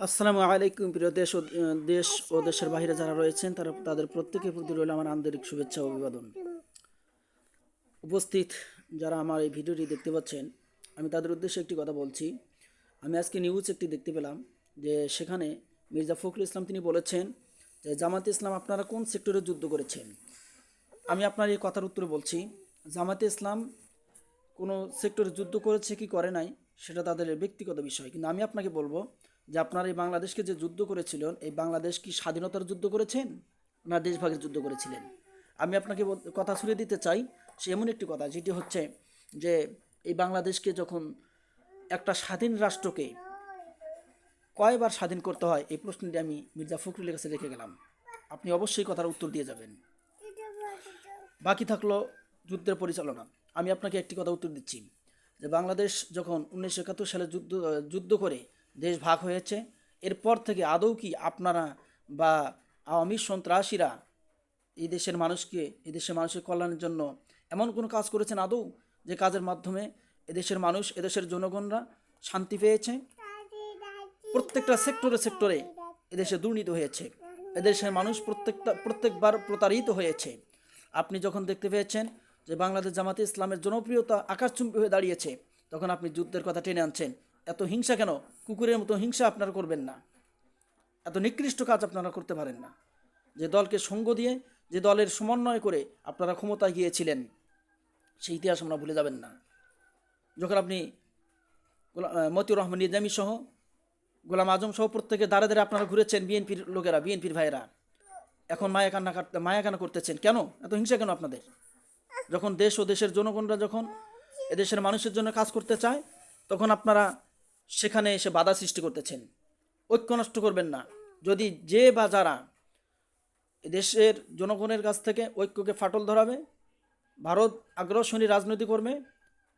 আসসালামু আলাইকুম প্রিয় দেশ ও দেশের বাইরে যারা রয়েছেন তাদের প্রত্যেকের প্রতি রইল আমার আন্তরিক শুভেচ্ছা ও অভিবাদন। উপস্থিত যারা আমার এই ভিডিওটি দেখতে পাচ্ছেন, আমি তাদের উদ্দেশ্যে একটি কথা বলছি। আমি আজকে নিউজ একটি দেখতে পেলাম যে সেখানে মির্জা ফখরুল ইসলাম তিনি বলেছেন যে জামাতে ইসলাম আপনারা কোন সেক্টরে যুদ্ধ করেছেন। আমি আপনার এই কথার উত্তরে বলছি, জামাতে ইসলাম কোনো সেক্টরে যুদ্ধ করেছে কি করে নাই সেটা তাদের ব্যক্তিগত বিষয়, কিন্তু আমি আপনাকে বলবো যে আপনারা এই বাংলাদেশকে যে যুদ্ধ করেছিলেন, এই বাংলাদেশ কি স্বাধীনতার যুদ্ধ করেছেন না দেশভাগের যুদ্ধ করেছিলেন? আমি আপনাকে কথা ছুড়ে দিতে চাই, সে এমন একটি কথা যেটি হচ্ছে যে এই বাংলাদেশকে যখন একটা স্বাধীন রাষ্ট্রকে কয়বার স্বাধীন করতে হয়, এই প্রশ্নটি আমি মির্জা ফখরুলের কাছে রেখে গেলাম। আপনি অবশ্যই কথার উত্তর দিয়ে যাবেন। বাকি থাকলো যুদ্ধের পরিচালনা। আমি আপনাকে একটি কথা উত্তর দিচ্ছি যে বাংলাদেশ যখন 1971 সালে যুদ্ধ করে দেশ ভাগ হয়েছে, এরপর থেকে আদৌ কি আপনারা বা আওয়ামী সন্ত্রাসীরা এই দেশের মানুষের কল্যাণের জন্য এমন কোনো কাজ করেছেন আদৌ, যে কাজের মাধ্যমে এদেশের মানুষ, এদেশের জনগণরা শান্তি পেয়েছে? প্রত্যেকটা সেক্টরে এদেশে দুর্নীতি হয়েছে, এদেশের মানুষ প্রত্যেকবার প্রতারিত হয়েছে। আপনি যখন দেখতে পেয়েছেন যে বাংলাদেশ জামাতে ইসলামের জনপ্রিয়তা আকাশচুম্বী হয়ে দাঁড়িয়েছে, তখন আপনি যুদ্ধের কথা টেনে আনছেন। এত হিংসা কেন? কুকুরের মতো হিংসা আপনারা করবেন না। এত নিকৃষ্ট কাজ আপনারা করতে পারেন না। যে দলকে সঙ্গ দিয়ে, যে দলের সমন্বয় করে আপনারা ক্ষমতায় গিয়েছিলেন, সেই ইতিহাস আমরা ভুলে যাবেন না। যখন আপনি মতিউর রহমান নিজামী সহ, গোলাম আজম সহ প্রত্যেকে দাঁড়ে দাঁড়ে আপনারা ঘুরেছেন, বিএনপির লোকেরা, বিএনপির ভাইয়েরা। এখন মায়া কান্না করতেছেন কেন? এত হিংসা কেন আপনাদের? যখন দেশ ও দেশের জনগণরা যখন এদেশের মানুষের জন্য কাজ করতে চায়, তখন আপনারা সেখানে এসে বাধা সৃষ্টি করতেছেন। ঐক্য নষ্ট করবেন না। যদি যে বা যারা এদেশের জনগণের কাছ থেকে ঐক্যকে ফাটল ধরাবে, ভারত আগ্রাসনী রাজনীতি করবে,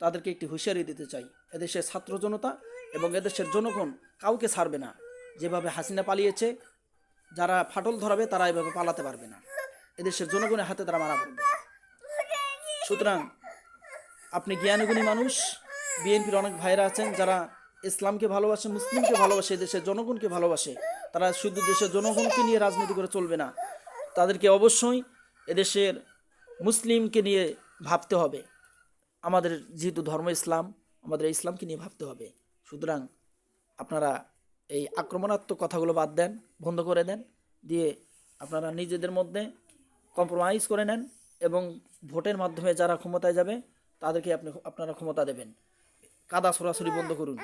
তাদেরকে একটি হুঁশিয়ারি দিতে চাই। এদেশের ছাত্র জনতা এবং এদেশের জনগণ কাউকে ছাড়বে না। যেভাবে হাসিনা পালিয়েছে, যারা ফাটল ধরাবে তারা এভাবে পালাতে পারবে না। এদেশের জনগণের হাতে তারা মারা পড়বে। সুতরাং আপনি জ্ঞানীগুণী মানুষ, বিএনপির অনেক ভাইরা আছেন যারা ইসলামকে ভালোবাসে, মুসলিমকে ভালোবাসে, দেশের জনগণকে ভালোবাসে। তারা শুধু দেশের জনগণকে নিয়ে রাজনীতি করে চলবে না, তাদেরকে অবশ্যই এদেশের মুসলিমকে নিয়ে ভাবতে হবে। আমাদের যেহেতু ধর্ম ইসলাম, আমাদের ইসলামকে নিয়ে ভাবতে হবে। সুতরাং আপনারা এই আক্রমণাত্মক কথাগুলো বাদ দেন, বন্ধ করে দেন, দিয়ে আপনারা নিজেদের মধ্যে কম্প্রোমাইজ করে নেন এবং ভোটের মাধ্যমে যারা ক্ষমতায় যাবে তাদেরকে আপনারা ক্ষমতা দেবেন। কাদা ছড়াছড়ি বন্ধ করুন।